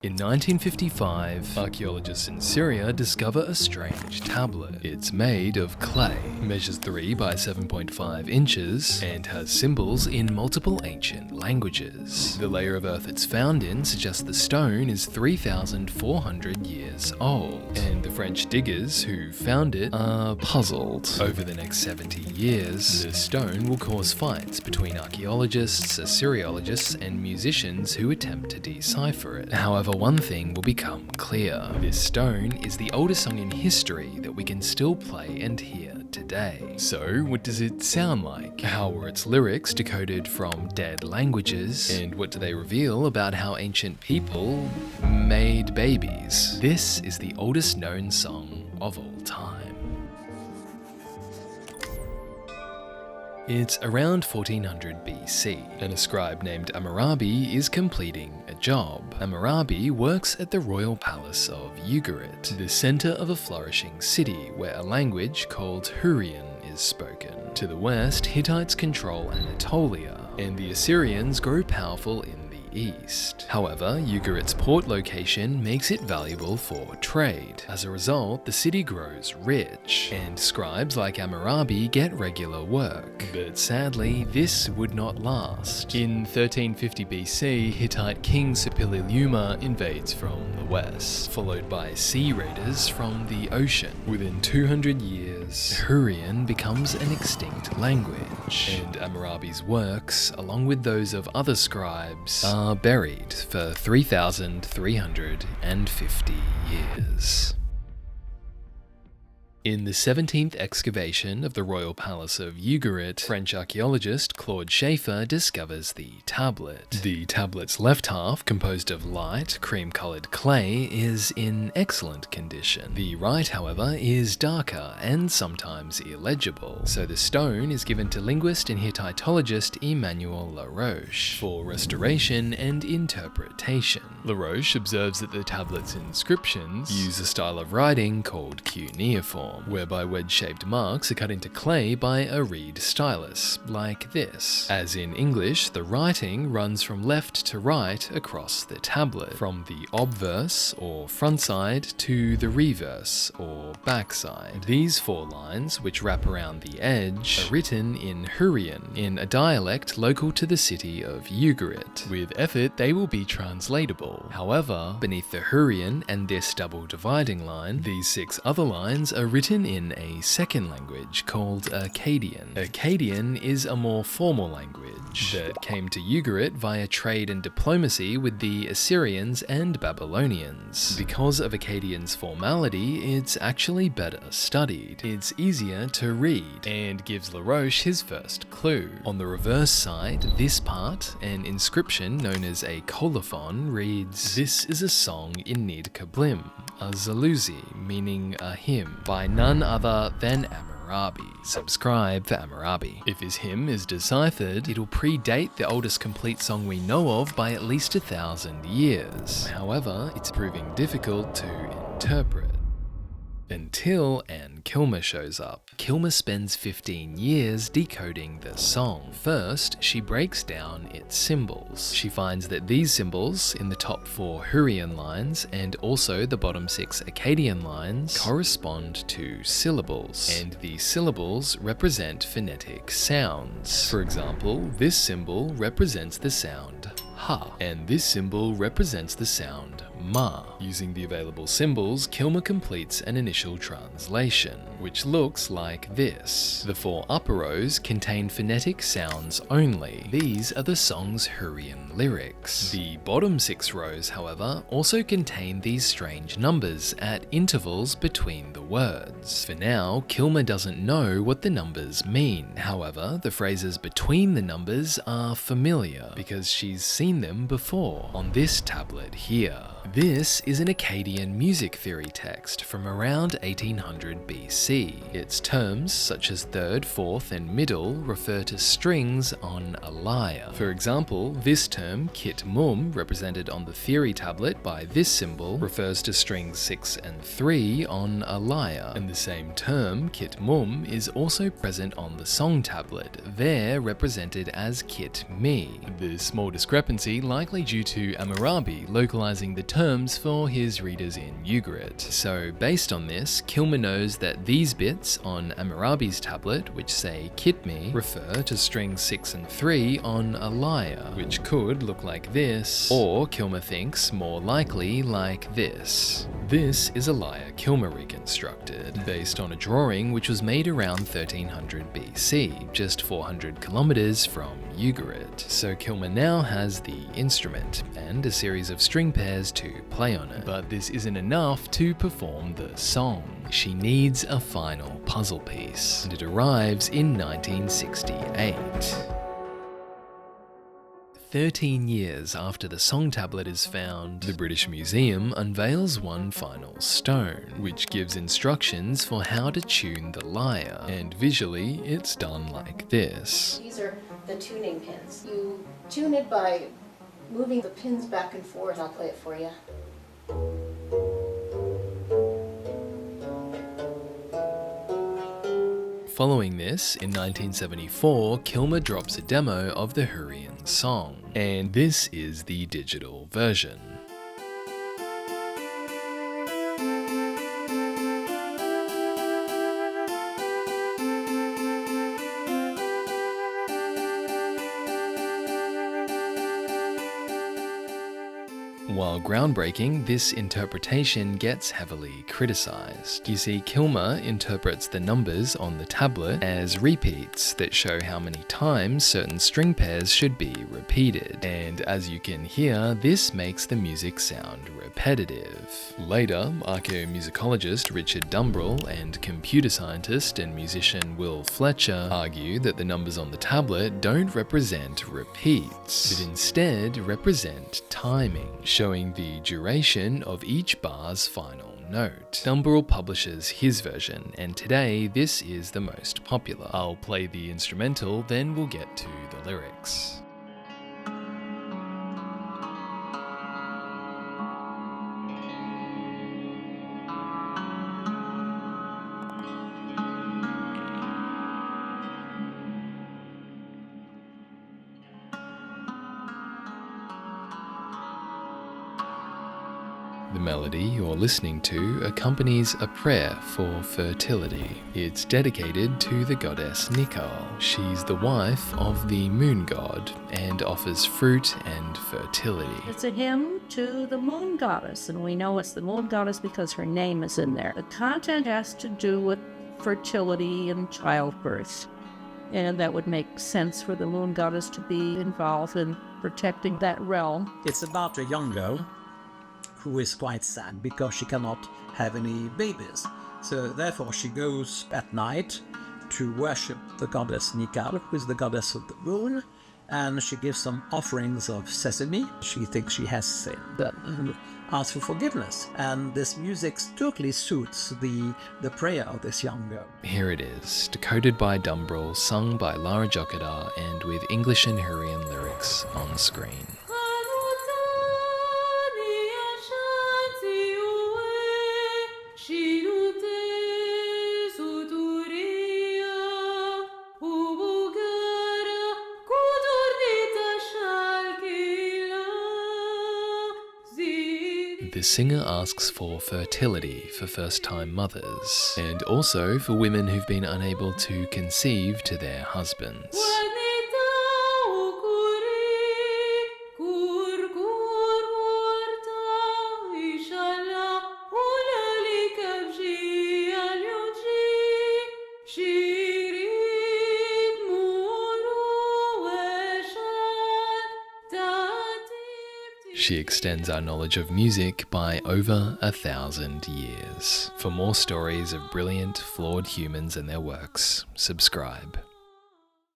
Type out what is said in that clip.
In 1955, archaeologists in Syria discover a strange tablet. It's made of clay, measures 3 by 7.5 inches, and has symbols in multiple ancient languages. The layer of earth it's found in suggests the stone is 3,400 years old, and the French diggers who found it are puzzled. Over the next 70 years, the stone will cause fights between archaeologists, Assyriologists, and musicians who attempt to decipher it. However, one thing will become clear. This stone is the oldest song in history that we can still play and hear today. So, what does it sound like? How were its lyrics decoded from dead languages? And what do they reveal about how ancient people made babies? This is the oldest known song of all time. It's around 1400 BC, and a scribe named Hammurabi is completing a job. Hammurabi works at the royal palace of Ugarit, the center of a flourishing city where a language called Hurrian is spoken. To the west, Hittites control Anatolia, and the Assyrians grow powerful in east. However, Ugarit's port location makes it valuable for trade. As a result, the city grows rich, and scribes like Hammurabi get regular work. But sadly, this would not last. In 1350 BC, Hittite king Suppiluliuma invades from the west, followed by sea raiders from the ocean. Within 200 years, Hurrian becomes an extinct language, and Hammurabi's works, along with those of other scribes, are buried for 3,350 years. In the 17th excavation of the royal palace of Ugarit, French archaeologist Claude Schaeffer discovers the tablet. The tablet's left half, composed of light, cream-coloured clay, is in excellent condition. The right, however, is darker and sometimes illegible, so the stone is given to linguist and Hittitologist Emmanuel Laroche for restoration and interpretation. Laroche observes that the tablet's inscriptions use a style of writing called cuneiform, whereby wedge-shaped marks are cut into clay by a reed stylus, like this. As in English, the writing runs from left to right across the tablet, from the obverse, or front side, to the reverse, or back side. These 4 lines, which wrap around the edge, are written in Hurrian, in a dialect local to the city of Ugarit. With effort, they will be translatable. However, beneath the Hurrian and this double dividing line, these 6 other lines are written in a second language called Akkadian. Akkadian is a more formal language that came to Ugarit via trade and diplomacy with the Assyrians and Babylonians. Because of Akkadian's formality, it's actually better studied. It's easier to read, and gives Laroche his first clue. On the reverse side, this part, an inscription known as a colophon, reads, "This is a song in Nid Kablim, a Zaluzi, meaning a hymn, by none other than Hammurabi. Subscribe for Hammurabi." If his hymn is deciphered, it'll predate the oldest complete song we know of by at least 1,000 years. However, it's proving difficult to interpret. Until Anne Kilmer shows up. Kilmer spends 15 years decoding the song. First, she breaks down its symbols. She finds that these symbols, in the top 4 Hurrian lines, and also the bottom 6 Akkadian lines, correspond to syllables, and these syllables represent phonetic sounds. For example, this symbol represents the sound ha, and this symbol represents the sound ma. Using the available symbols, Kilmer completes an initial translation, which looks like this. The 4 upper rows contain phonetic sounds only. These are the song's Hurrian lyrics. The bottom 6 rows, however, also contain these strange numbers at intervals between the words. For now, Kilmer doesn't know what the numbers mean. However, the phrases between the numbers are familiar because she's seen them before on this tablet here. This is an Akkadian music theory text from around 1800 BC. Its terms, such as third, fourth, and middle, refer to strings on a lyre. For example, this term, kit mum, represented on the theory tablet by this symbol, refers to strings 6 and 3 on a lyre. And the same term, kit mum, is also present on the song tablet, there represented as kit mi. The small discrepancy likely due to Hammurabi localizing the term terms for his readers in Ugarit. So based on this, Kilmer knows that these bits on Amurabi's tablet, which say Kitmi, refer to strings 6 and 3 on a lyre, which could look like this, or Kilmer thinks more likely like this. This is a lyre Kilmer reconstructed, based on a drawing which was made around 1300 BC, just 400 kilometers from Ugarit. So Kilmer now has the instrument and a series of string pairs to play on it. But this isn't enough to perform the song. She needs a final puzzle piece, and it arrives in 1968. 13 years after the song tablet is found, the British Museum unveils one final stone, which gives instructions for how to tune the lyre, and visually it's done like this. These are the tuning pins. You tune it by moving the pins back and forth. I'll play it for you. Following this, in 1974, Kilmer drops a demo of the Hurrian song, and this is the digital version. While groundbreaking, this interpretation gets heavily criticized. You see, Kilmer interprets the numbers on the tablet as repeats that show how many times certain string pairs should be repeated, and as you can hear, this makes the music sound repetitive. Later, archaeomusicologist Richard Dumbrell and computer scientist and musician Will Fletcher argue that the numbers on the tablet don't represent repeats, but instead represent timing, showing the duration of each bar's final note. Dumbrell publishes his version, and today this is the most popular. I'll play the instrumental, then we'll get to the lyrics. The melody you're listening to accompanies a prayer for fertility. It's dedicated to the goddess Nikal. She's the wife of the moon god and offers fruit and fertility. It's a hymn to the moon goddess, and we know it's the moon goddess because her name is in there. The content has to do with fertility and childbirth, and that would make sense for the moon goddess to be involved in protecting that realm. It's about a young girl who is quite sad because she cannot have any babies. So therefore she goes at night to worship the goddess Nikal, who is the goddess of the moon, and she gives some offerings of sesame. She thinks she has sinned and asks for forgiveness. And this music totally suits the prayer of this young girl. Here it is, decoded by Dumbrell, sung by Lara Jokadar, and with English and Hurrian lyrics on screen. The singer asks for fertility for first-time mothers, and also for women who've been unable to conceive to their husbands. She extends our knowledge of music by over 1,000 years. For more stories of brilliant, flawed humans and their works, subscribe.